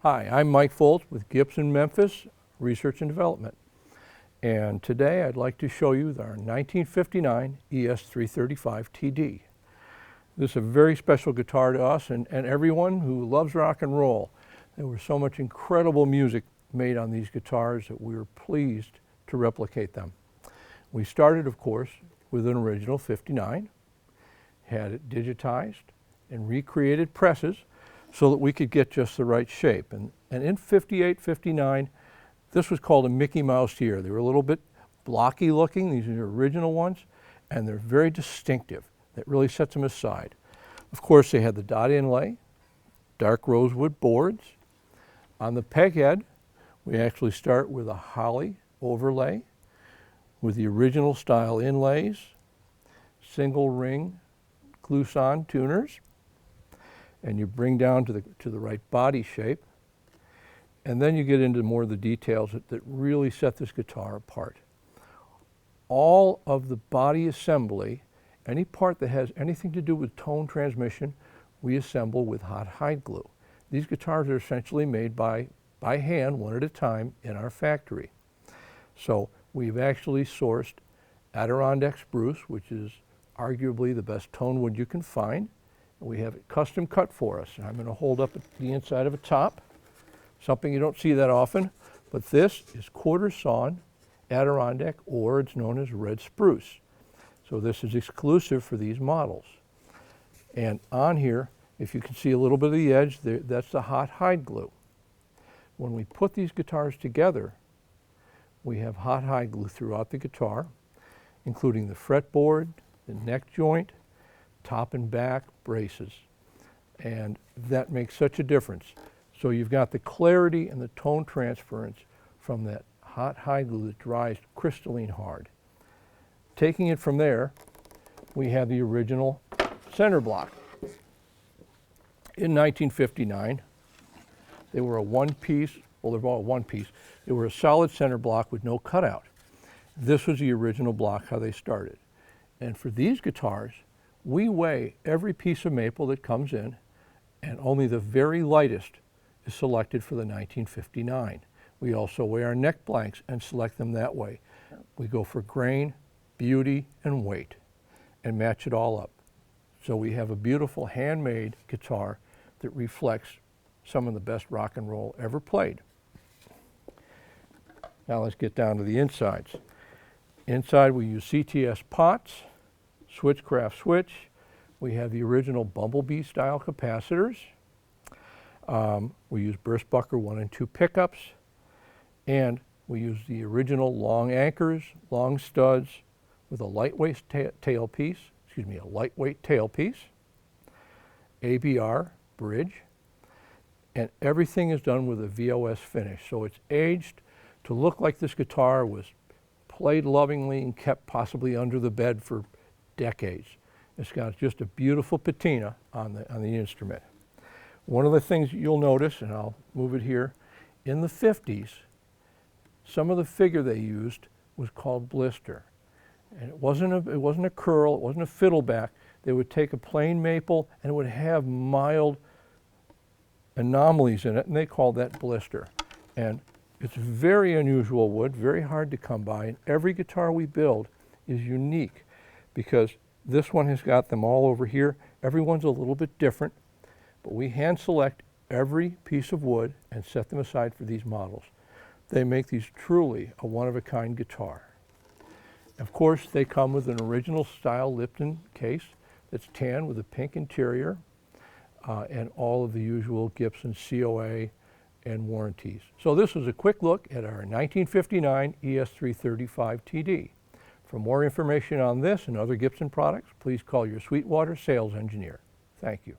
Hi, I'm Mike Voltz with Gibson Memphis Research and Development. And today I'd like to show you our 1959 ES-335 TD. This is a very special guitar to us and everyone who loves rock and roll. There was so much incredible music made on these guitars that we were pleased to replicate them. We started, of course, with an original 59, had it digitized and recreated presses so that we could get just the right shape. And in 58, 59, this was called a Mickey Mouse year. They were a little bit blocky looking. These are the original ones, and they're very distinctive. That really sets them aside. Of course, they had the dot inlay, dark rosewood boards. On the peg head, we actually start with a holly overlay with the original style inlays, single ring Sawn tuners, and you bring down to the right body shape, and then you get into more of the details that really set this guitar apart. All of the body assembly, any part that has anything to do with tone transmission, we assemble with hot hide glue. These guitars are essentially made by hand, one at a time, in our factory. So we've actually sourced Adirondack spruce, which is arguably the best tone wood you can find. We have it custom cut for us. And I'm going to hold up the inside of a top, something you don't see that often, but this is quarter sawn Adirondack, or it's known as red spruce. So this is exclusive for these models. And on here, if you can see a little bit of the edge, that's the hot hide glue. When we put these guitars together, we have hot hide glue throughout the guitar, including the fretboard, the neck joint, top and back braces, and that makes such a difference. So you've got the clarity and the tone transference from that hot hide glue that dries crystalline hard. Taking it from there, we have the original center block. In 1959, they were a one-piece, well, they're all one-piece. They were a solid center block with no cutout. This was the original block, how they started. And for these guitars, we weigh every piece of maple that comes in, and only the very lightest is selected for the 1959. We also weigh our neck blanks and select them that way. We go for grain, beauty, and weight, and match it all up. So we have a beautiful handmade guitar that reflects some of the best rock and roll ever played. Now let's get down to the insides. Inside we use CTS pots, Switchcraft switch. We have the original Bumblebee style capacitors. We use Burstbucker 1 and 2 pickups, and we use the original long anchors, long studs with a lightweight tailpiece, ABR bridge, and everything is done with a VOS finish. So it's aged to look like this guitar was played lovingly and kept possibly under the bed for decades. It's got just a beautiful patina on the instrument. One of the things you'll notice, and I'll move it here, in the 50s, some of the figure they used was called blister. And it wasn't a curl, it wasn't a fiddleback. They would take a plain maple and it would have mild anomalies in it, and they called that blister. And it's very unusual wood, very hard to come by, and every guitar we build is unique because this one has got them all over here. Everyone's a little bit different, but we hand select every piece of wood and set them aside for these models. They make these truly a one-of-a-kind guitar. Of course, they come with an original style Lipton case that's tan with a pink interior and all of the usual Gibson COA and warranties. So this was a quick look at our 1959 ES-335 TD. For more information on this and other Gibson products, please call your Sweetwater sales engineer. Thank you.